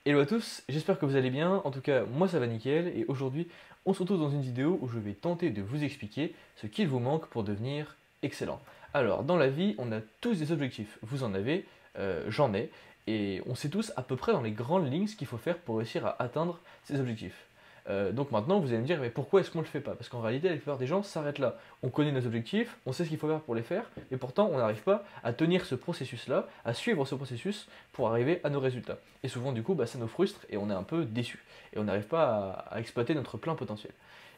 Hello à tous, j'espère que vous allez bien, en tout cas moi ça va nickel et aujourd'hui on se retrouve dans une vidéo où je vais tenter de vous expliquer ce qu'il vous manque pour devenir excellent. Alors dans la vie on a tous des objectifs, vous en avez, j'en ai, et on sait tous à peu près dans les grandes lignes ce qu'il faut faire pour réussir à atteindre ces objectifs. Donc maintenant vous allez me dire mais pourquoi est-ce qu'on ne le fait pas? Parce qu'en réalité la plupart des gens s'arrêtent là. On connaît nos objectifs, on sait ce qu'il faut faire pour les faire, et pourtant on n'arrive pas à tenir ce processus-là, à suivre ce processus pour arriver à nos résultats. Et souvent du coup ça nous frustre et on est un peu déçu. Et on n'arrive pas à exploiter notre plein potentiel.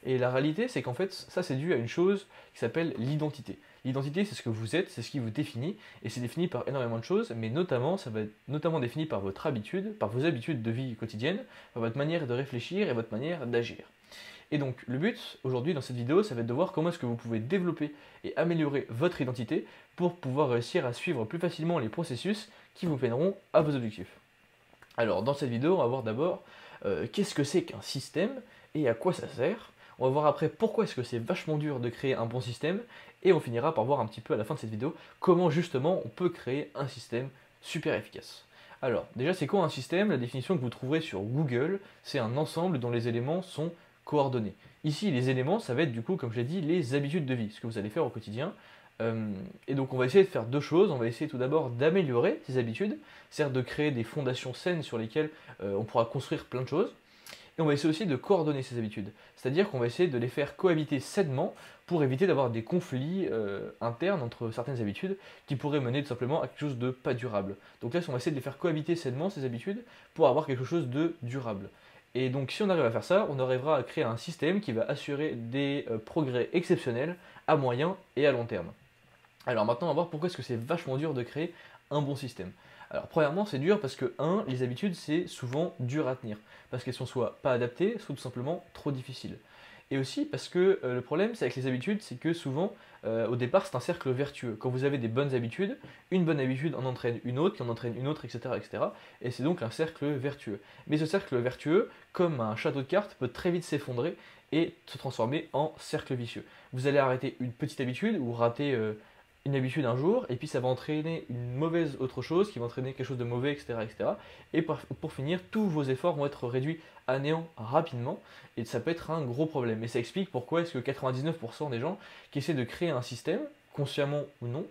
Et la réalité c'est qu'en fait ça c'est dû à une chose qui s'appelle l'identité. L'identité c'est ce que vous êtes, c'est ce qui vous définit, et c'est défini par énormément de choses, mais notamment ça va être notamment défini par votre habitude, par vos habitudes de vie quotidienne, par votre manière de réfléchir et votre manière d'agir. Et donc le but aujourd'hui dans cette vidéo, ça va être de voir comment est-ce que vous pouvez développer et améliorer votre identité pour pouvoir réussir à suivre plus facilement les processus qui vous mèneront à vos objectifs. Alors dans cette vidéo, on va voir d'abord qu'est-ce que c'est qu'un système et à quoi ça sert. On va voir après pourquoi est-ce que c'est vachement dur de créer un bon système, et on finira par voir un petit peu à la fin de cette vidéo comment justement on peut créer un système super efficace. Alors déjà c'est quoi un système? La définition que vous trouverez sur Google, c'est un ensemble dont les éléments sont coordonnées. Ici, les éléments, ça va être du coup, comme je l'ai dit, les habitudes de vie, ce que vous allez faire au quotidien. Et donc on va essayer de faire deux choses. On va essayer tout d'abord d'améliorer ces habitudes, c'est-à-dire de créer des fondations saines sur lesquelles on pourra construire plein de choses. Et on va essayer aussi de coordonner ces habitudes, c'est-à-dire qu'on va essayer de les faire cohabiter sainement pour éviter d'avoir des conflits internes entre certaines habitudes qui pourraient mener tout simplement à quelque chose de pas durable. Donc là, on va essayer de les faire cohabiter sainement, ces habitudes, pour avoir quelque chose de durable. Et donc si on arrive à faire ça, on arrivera à créer un système qui va assurer des progrès exceptionnels à moyen et à long terme. Alors maintenant, on va voir pourquoi est-ce que c'est vachement dur de créer un bon système. Alors premièrement, c'est dur parce que, les habitudes, c'est souvent dur à tenir. Parce qu'elles sont soit pas adaptées, soit tout simplement trop difficiles. Et aussi parce que le problème, c'est avec les habitudes, c'est que souvent, au départ, c'est un cercle vertueux. Quand vous avez des bonnes habitudes, une bonne habitude en entraîne une autre, qui en entraîne une autre, etc. etc. Et c'est donc un cercle vertueux. Mais ce cercle vertueux, comme un château de cartes, peut très vite s'effondrer et se transformer en cercle vicieux. Vous allez arrêter une petite habitude ou rater une habitude un jour, et puis ça va entraîner une mauvaise autre chose, qui va entraîner quelque chose de mauvais, etc. etc. Et pour finir, tous vos efforts vont être réduits à néant rapidement, et ça peut être un gros problème. Et ça explique pourquoi est-ce que 99% des gens qui essaient de créer un système, consciemment ou non,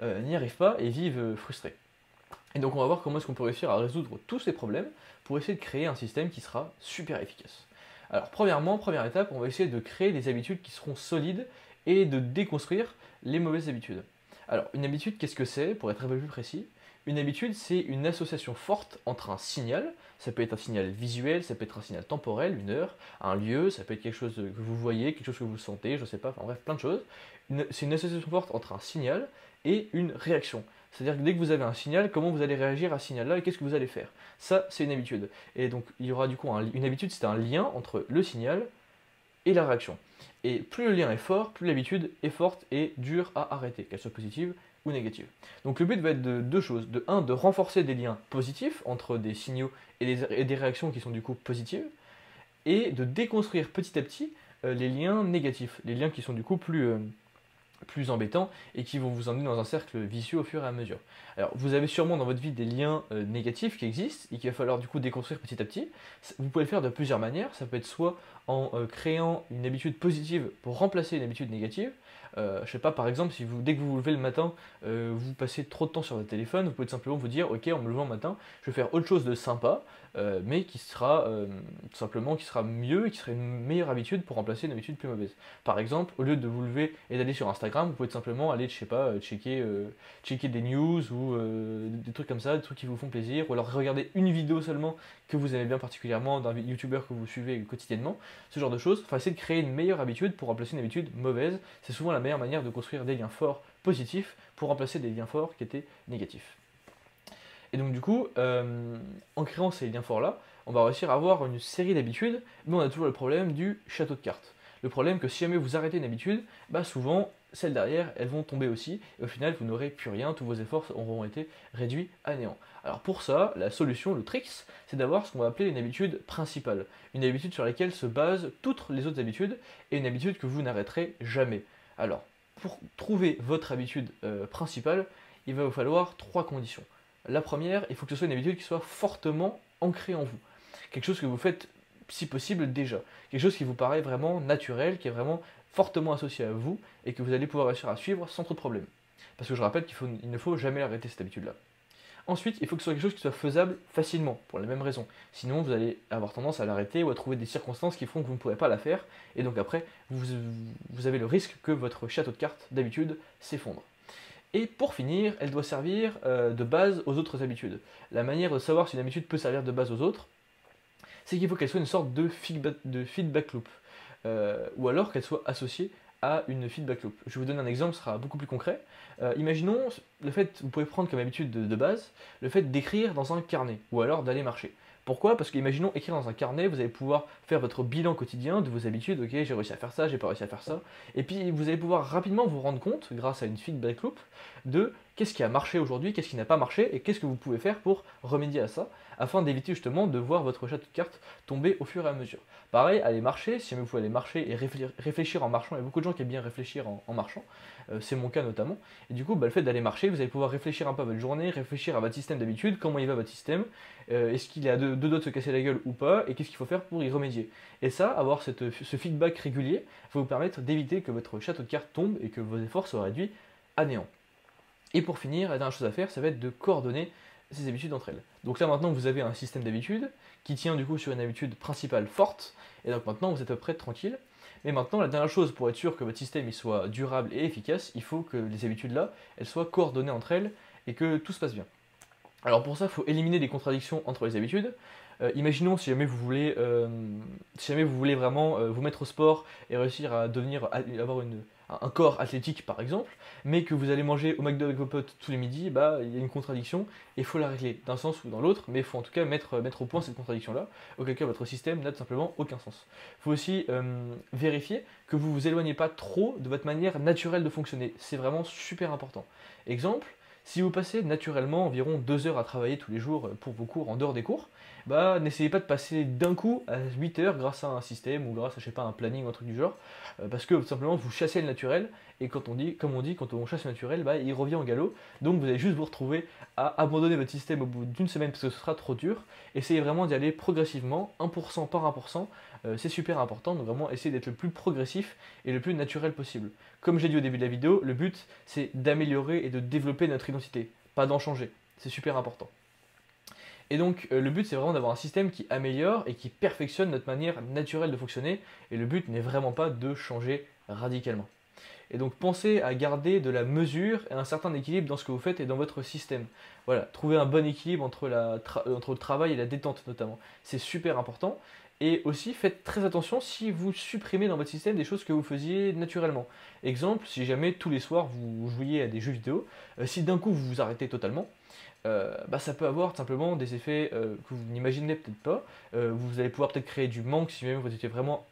n'y arrivent pas et vivent frustrés. Et donc on va voir comment est-ce qu'on peut réussir à résoudre tous ces problèmes pour essayer de créer un système qui sera super efficace. Alors premièrement, première étape, on va essayer de créer des habitudes qui seront solides et de déconstruire les mauvaises habitudes. Alors, une habitude, qu'est-ce que c'est, pour être un peu plus précis? Une habitude, c'est une association forte entre un signal, ça peut être un signal visuel, ça peut être un signal temporel, une heure, un lieu, ça peut être quelque chose que vous voyez, quelque chose que vous sentez, je sais pas, enfin bref, plein de choses. C'est une association forte entre un signal et une réaction. C'est-à-dire que dès que vous avez un signal, comment vous allez réagir à ce signal-là et qu'est-ce que vous allez faire? Ça, c'est une habitude. Et donc, il y aura du coup une habitude, c'est un lien entre le signal et la réaction. Et plus le lien est fort, plus l'habitude est forte et dure à arrêter, qu'elle soit positive ou négative. Donc le but va être de deux choses. De un, de renforcer des liens positifs entre des signaux et des réactions qui sont du coup positives, et de déconstruire petit à petit les liens négatifs, les liens qui sont du coup plus embêtants et qui vont vous emmener dans un cercle vicieux au fur et à mesure. Alors, vous avez sûrement dans votre vie des liens négatifs qui existent et qu'il va falloir du coup déconstruire petit à petit. Vous pouvez le faire de plusieurs manières. Ça peut être soit en créant une habitude positive pour remplacer une habitude négative. Je sais pas, par exemple, si dès que vous vous levez le matin, vous passez trop de temps sur votre téléphone, vous pouvez tout simplement vous dire, ok, en me levant le matin, je vais faire autre chose de sympa, mais qui sera tout simplement qui sera mieux et qui sera une meilleure habitude pour remplacer une habitude plus mauvaise. Par exemple, au lieu de vous lever et d'aller sur Instagram, vous pouvez tout simplement aller, je sais pas, checker des news ou des trucs comme ça, des trucs qui vous font plaisir, ou alors regarder une vidéo seulement que vous aimez bien particulièrement d'un youtubeur que vous suivez quotidiennement, ce genre de choses. Enfin, essayer de créer une meilleure habitude pour remplacer une habitude mauvaise, c'est souvent la meilleure manière de construire des liens forts positifs pour remplacer des liens forts qui étaient négatifs. Et donc du coup, en créant ces liens forts-là, on va réussir à avoir une série d'habitudes, mais on a toujours le problème du château de cartes. Le problème que si jamais vous arrêtez une habitude, bah souvent, celles derrière, elles vont tomber aussi, et au final, vous n'aurez plus rien, tous vos efforts auront été réduits à néant. Alors pour ça, la solution, le trick, c'est d'avoir ce qu'on va appeler une habitude principale. Une habitude sur laquelle se basent toutes les autres habitudes, et une habitude que vous n'arrêterez jamais. Alors, pour trouver votre habitude principale, il va vous falloir trois conditions. La première, il faut que ce soit une habitude qui soit fortement ancré en vous. Quelque chose que vous faites, si possible, déjà. Quelque chose qui vous paraît vraiment naturel, qui est vraiment fortement associé à vous et que vous allez pouvoir réussir à suivre sans trop de problèmes. Parce que je rappelle qu'il ne faut jamais arrêter cette habitude-là. Ensuite, il faut que ce soit quelque chose qui soit faisable facilement, pour la même raison. Sinon, vous allez avoir tendance à l'arrêter ou à trouver des circonstances qui feront que vous ne pourrez pas la faire. Et donc après, vous avez le risque que votre château de cartes, d'habitude, s'effondre. Et pour finir, elle doit servir de base aux autres habitudes. La manière de savoir si une habitude peut servir de base aux autres, c'est qu'il faut qu'elle soit une sorte de feedback loop. Ou alors qu'elle soit associée à une feedback loop. Je vais vous donner un exemple, ce sera beaucoup plus concret. Imaginons le fait, vous pouvez prendre comme habitude de base, le fait d'écrire dans un carnet, ou alors d'aller marcher. Pourquoi? Parce qu'imaginons écrire dans un carnet, vous allez pouvoir faire votre bilan quotidien de vos habitudes, ok, j'ai réussi à faire ça, j'ai pas réussi à faire ça, et puis vous allez pouvoir rapidement vous rendre compte, grâce à une feedback loop, de qu'est-ce qui a marché aujourd'hui, qu'est-ce qui n'a pas marché, et qu'est-ce que vous pouvez faire pour remédier à ça, afin d'éviter justement de voir votre château de cartes tomber au fur et à mesure. Pareil, aller marcher, si jamais vous pouvez aller marcher et réfléchir en marchant, il y a beaucoup de gens qui aiment bien réfléchir en marchant, c'est mon cas notamment, et du coup le fait d'aller marcher, vous allez pouvoir réfléchir un peu à votre journée, réfléchir à votre système d'habitude, comment il va votre système, est-ce qu'il est à deux doigts de se casser la gueule ou pas, et qu'est-ce qu'il faut faire pour y remédier. Et ça, avoir ce feedback régulier, va vous permettre d'éviter que votre château de cartes tombe et que vos efforts soient réduits à néant. Et pour finir, la dernière chose à faire, ça va être de coordonner ces habitudes entre elles. Donc là maintenant vous avez un système d'habitudes qui tient du coup sur une habitude principale forte, et donc maintenant vous êtes à peu près tranquille. Mais maintenant la dernière chose pour être sûr que votre système il soit durable et efficace, il faut que les habitudes là, elles soient coordonnées entre elles et que tout se passe bien. Alors pour ça, il faut éliminer des contradictions entre les habitudes. Imaginons si jamais vous voulez vraiment vous mettre au sport et réussir à avoir un corps athlétique par exemple, mais que vous allez manger au McDo avec vos potes tous les midis, bah il y a une contradiction et il faut la régler d'un sens ou dans l'autre, mais il faut en tout cas mettre au point cette contradiction-là, auquel cas votre système n'a tout simplement aucun sens. Il faut aussi vérifier que vous vous éloignez pas trop de votre manière naturelle de fonctionner. C'est vraiment super important. Exemple, si vous passez naturellement environ 2 heures à travailler tous les jours pour vos cours en dehors des cours, bah n'essayez pas de passer d'un coup à 8 heures grâce à un système ou grâce à je sais pas, un planning ou un truc du genre, parce que tout simplement vous chassez le naturel, et comme on dit, quand on chasse le naturel, bah, il revient en galop, donc vous allez juste vous retrouver à abandonner votre système au bout d'une semaine parce que ce sera trop dur. Essayez vraiment d'y aller progressivement, 1% par 1%, c'est super important, donc vraiment essayez d'être le plus progressif et le plus naturel possible. Comme j'ai dit au début de la vidéo, le but c'est d'améliorer et de développer notre identité, pas d'en changer, c'est super important. Et donc le but c'est vraiment d'avoir un système qui améliore et qui perfectionne notre manière naturelle de fonctionner, et le but n'est vraiment pas de changer radicalement. Et donc pensez à garder de la mesure et un certain équilibre dans ce que vous faites et dans votre système. Voilà, trouver un bon équilibre entre le travail et la détente notamment. C'est super important. Et aussi faites très attention si vous supprimez dans votre système des choses que vous faisiez naturellement. Exemple, si jamais tous les soirs vous jouiez à des jeux vidéo, si d'un coup vous vous arrêtez totalement, bah, ça peut avoir tout simplement des effets que vous n'imaginez peut-être pas. Vous allez pouvoir peut-être créer du manque si même vous étiez vraiment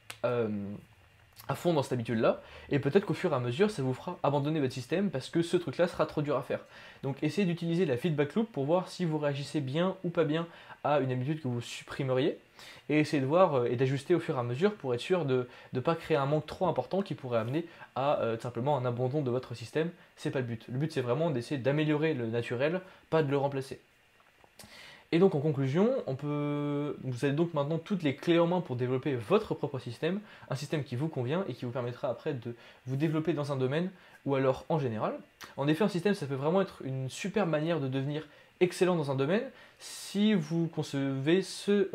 à fond dans cette habitude-là, et peut-être qu'au fur et à mesure, ça vous fera abandonner votre système parce que ce truc-là sera trop dur à faire. Donc essayez d'utiliser la feedback loop pour voir si vous réagissez bien ou pas bien à une habitude que vous supprimeriez, et essayez de voir et d'ajuster au fur et à mesure pour être sûr de ne pas créer un manque trop important qui pourrait amener à tout simplement un abandon de votre système. C'est pas le but. Le but c'est vraiment d'essayer d'améliorer le naturel, pas de le remplacer. Et donc en conclusion, vous avez donc maintenant toutes les clés en main pour développer votre propre système, un système qui vous convient et qui vous permettra après de vous développer dans un domaine ou alors en général. En effet, un système, ça peut vraiment être une super manière de devenir excellent dans un domaine si vous concevez ce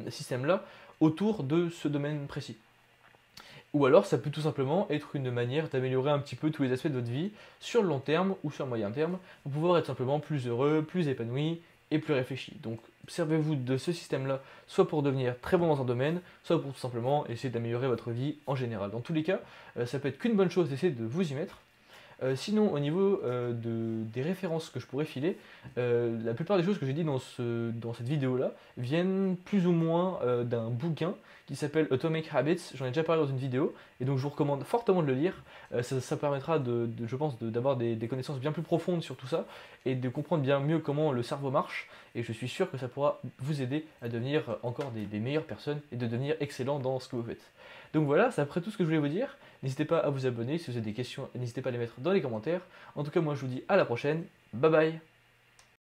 système-là autour de ce domaine précis. Ou alors ça peut tout simplement être une manière d'améliorer un petit peu tous les aspects de votre vie sur le long terme ou sur le moyen terme pour pouvoir être simplement plus heureux, plus épanoui et plus réfléchi. Donc servez-vous de ce système-là, soit pour devenir très bon dans un domaine, soit pour tout simplement essayer d'améliorer votre vie en général. Dans tous les cas, ça peut être qu'une bonne chose d'essayer de vous y mettre. Sinon, au niveau des références que je pourrais filer, la plupart des choses que j'ai dit dans cette vidéo-là viennent plus ou moins d'un bouquin qui s'appelle Atomic Habits. J'en ai déjà parlé dans une vidéo, et donc je vous recommande fortement de le lire. Ça permettra, je pense, d'avoir des connaissances bien plus profondes sur tout ça, et de comprendre bien mieux comment le cerveau marche, et je suis sûr que ça pourra vous aider à devenir encore des meilleures personnes, et de devenir excellent dans ce que vous faites. Donc voilà, c'est à peu près tout ce que je voulais vous dire. N'hésitez pas à vous abonner, si vous avez des questions, n'hésitez pas à les mettre dans les commentaires. En tout cas, moi je vous dis à la prochaine, bye bye.